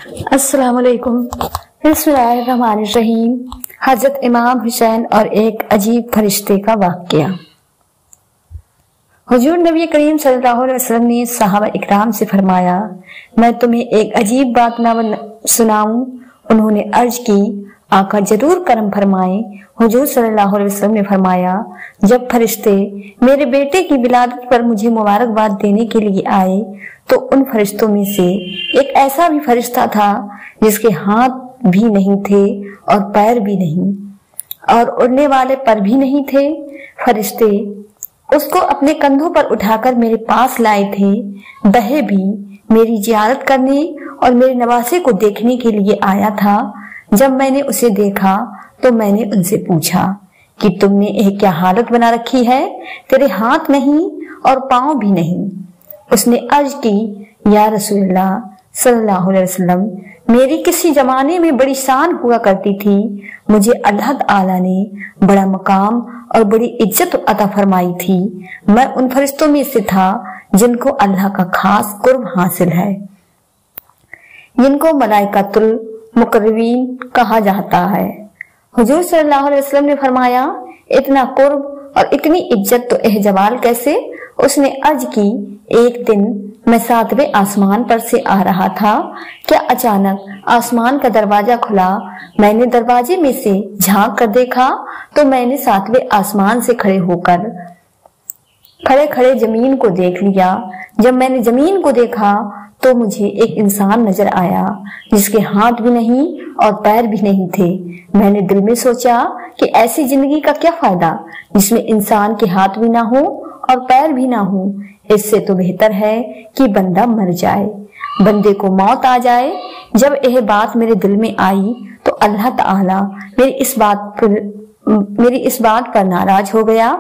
السلام علیکم۔ بسم اللہ الرحمن الرحیم۔ حضرت امام حسین اور ایک عجیب فرشتے کا واقعہ۔ حضور نبی کریم صلی اللہ علیہ وسلم نے صحابہ اکرام سے فرمایا، میں تمہیں ایک عجیب بات نہ سناؤں؟ انہوں نے عرض کی، آقا ضرور کرم فرمائیں۔ حضور صلی اللہ علیہ وسلم نے فرمایا، جب فرشتے میرے بیٹے کی ولادت پر مجھے مبارکباد دینے کے لیے آئے تو ان فرشتوں میں سے ایک ایسا بھی فرشتہ تھا جس کے ہاتھ بھی نہیں تھے اور پیر بھی نہیں اور اڑنے والے پر بھی نہیں تھے۔ فرشتے اس کو اپنے کندھوں پر اٹھا کر میرے پاس لائے تھے۔ بہے بھی میری زیارت کرنے اور میرے نواسے کو دیکھنے کے لیے آیا تھا۔ جب میں نے اسے دیکھا تو میں نے ان سے پوچھا کہ تم نے یہ کیا حالت بنا رکھی ہے؟ تیرے ہاتھ نہیں اور پاؤں بھی نہیں۔ اس نے عرض کی، یا رسول اللہ صلی اللہ علیہ وسلم، میری کسی زمانے میں بڑی شان ہوا کرتی تھی، مجھے اللہ تعالی نے بڑا مقام اور بڑی عزت عطا فرمائی تھی۔ میں ان فرشتوں میں سے تھا جن کو اللہ کا خاص قرب حاصل ہے، جن کو ملائکۃ المقربین کہا جاتا ہے۔ حضور صلی اللہ علیہ وسلم نے فرمایا، اتنا قرب اور اتنی عزت تو احجوال کیسے؟ اس نے عرض کی، ایک دن میں 7ویں آسمان پر سے آ رہا تھا، کیا اچانک آسمان کا دروازہ کھلا۔ میں نے دروازے میں سے جھانک کر دیکھا تو میں نے 7ویں آسمان سے کھڑے کھڑے زمین کو دیکھ لیا۔ جب میں نے زمین کو دیکھا تو مجھے ایک انسان نظر آیا جس کے ہاتھ بھی نہیں اور پیر بھی نہیں تھے۔ میں نے دل میں سوچا کہ ایسی زندگی کا کیا فائدہ جس میں انسان کے ہاتھ بھی نہ ہو اور پیر بھی نہ ہو؟ اس سے تو بہتر ہے کہ بندہ مر جائے، بندے کو موت آ جائے۔ جب یہ بات میرے دل میں آئی تو اللہ تعالی میری اس بات پر ناراض ہو گیا۔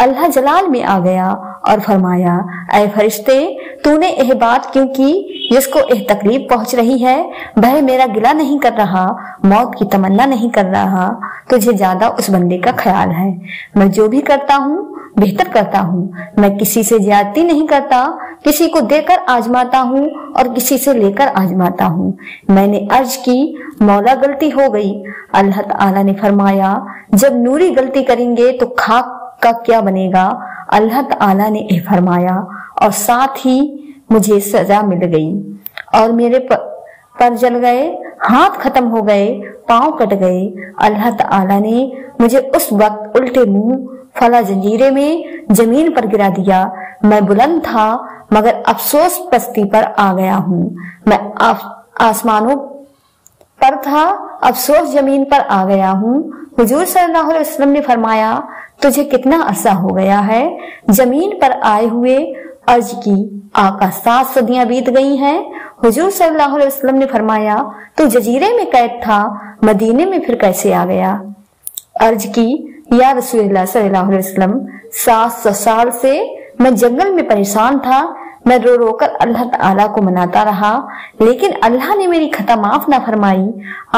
اللہ جلال میں آ گیا اور فرمایا، اے فرشتے، تو نے یہ بات کیوں کی جس کو یہ تکلیف پہنچ رہی ہے؟ وہ میرا گلہ نہیں کر رہا، موت کی تمنا نہیں کر رہا، تجھے زیادہ اس بندے کا خیال ہے۔ میں جو بھی کرتا ہوں بہتر کرتا ہوں، میں کسی سے زیادتی نہیں کرتا، کسی کو دے کر آزماتا ہوں اور کسی سے لے کر آزماتا ہوں۔ میں نے عرض کی، مولا غلطی ہو گئی۔ اللہ تعالی نے فرمایا، جب نوری غلطی کریں گے تو خاک کا کیا بنے گا؟ اللہ تعالی نے یہ فرمایا اور ساتھ ہی مجھے سزا مل گئی اور میرے پر جل گئے، ہاتھ ختم ہو گئے، پاؤں کٹ گئے۔ اللہ تعالی نے مجھے اس وقت الٹے منہ فلا زنجیرے میں زمین پر گرا دیا۔ میں بلند تھا مگر افسوس پستی پر آ گیا ہوں۔ میں آسمانوں پر تھا، افسوس زمین پر آ گیا ہوں۔ حضور صلی اللہ علیہ وسلم نے فرمایا، تجھے کتنا عرصہ ہو گیا ہے زمین پر آئے ہوئے؟ عرض کی، آقا 7 صدیاں بیت گئی ہیں۔ حضور صلی اللہ علیہ وسلم نے فرمایا، تو جزیرے میں قید تھا، مدینے میں پھر کیسے آ گیا؟ عرض کی، یا رسول اللہ صلی اللہ علیہ وسلم، 700 سال سے میں جنگل میں پریشان تھا، میں رو رو کر اللہ تعالیٰ کو مناتا رہا لیکن اللہ نے میری خطا معاف نہ فرمائی۔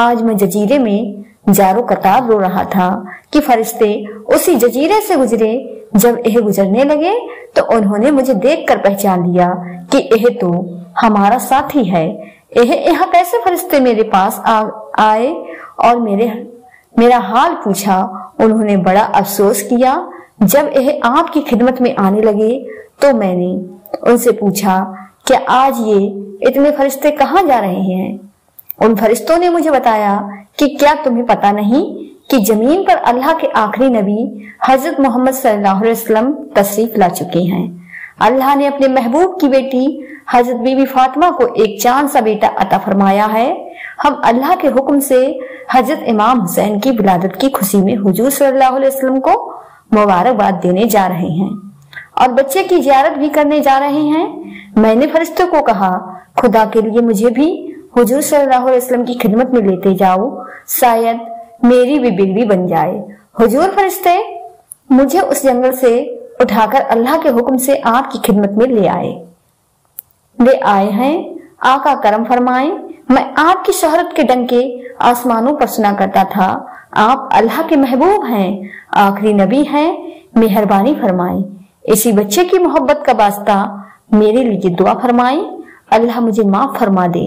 آج میں جزیرے میں جارو قطار رو رہا تھا کہ فرشتے اسی جزیرے سے گزرے۔ جب یہ گزرنے لگے تو انہوں نے مجھے دیکھ کر پہچان لیا کہ یہ تو ہمارا ساتھی ہے۔ یہاں کیسے فرشتے میرے پاس آئے اور میرا حال پوچھا؟ انہوں نے بڑا افسوس کیا۔ جب یہ آپ کی خدمت میں آنے لگے تو میں نے ان سے پوچھا، کیا آج یہ اتنے فرشتے کہاں جا رہے ہیں؟ ان فرشتوں نے مجھے بتایا کہ کیا تمہیں پتا نہیں کہ زمین پر اللہ کے آخری نبی حضرت محمد صلی اللہ علیہ وسلم تشریف لا چکے ہیں۔ اللہ نے اپنے محبوب کی بیٹی حضرت بی بی فاطمہ کو ایک چاند سا بیٹا عطا فرمایا ہے۔ ہم اللہ کے حکم سے حضرت امام حسین کی ولادت کی خوشی میں حضور صلی اللہ علیہ وسلم کو مبارکباد دینے جا رہے ہیں اور بچے کی زیارت بھی کرنے جا رہے ہیں۔ میں نے فرشتوں کو کہا، خدا کے لیے مجھے بھی حضور صلی اللہ علیہ وسلم کی خدمت میں لیتے جاؤ، شاید میری بھی بگڑی بن جائے۔ حضور فرشتے مجھے اس جنگل سے اٹھا کر اللہ کے حکم سے آپ کی خدمت میں لے آئے ہیں۔ آقا کرم فرمائیں، میں آپ کی شہرت کے ڈنکے آسمانوں پر سنا کرتا تھا۔ آپ اللہ کے محبوب ہیں، آخری نبی ہیں، مہربانی فرمائیں، اسی بچے کی محبت کا واسطہ میرے لیے دعا فرمائیں، اللہ مجھے معاف فرما دے۔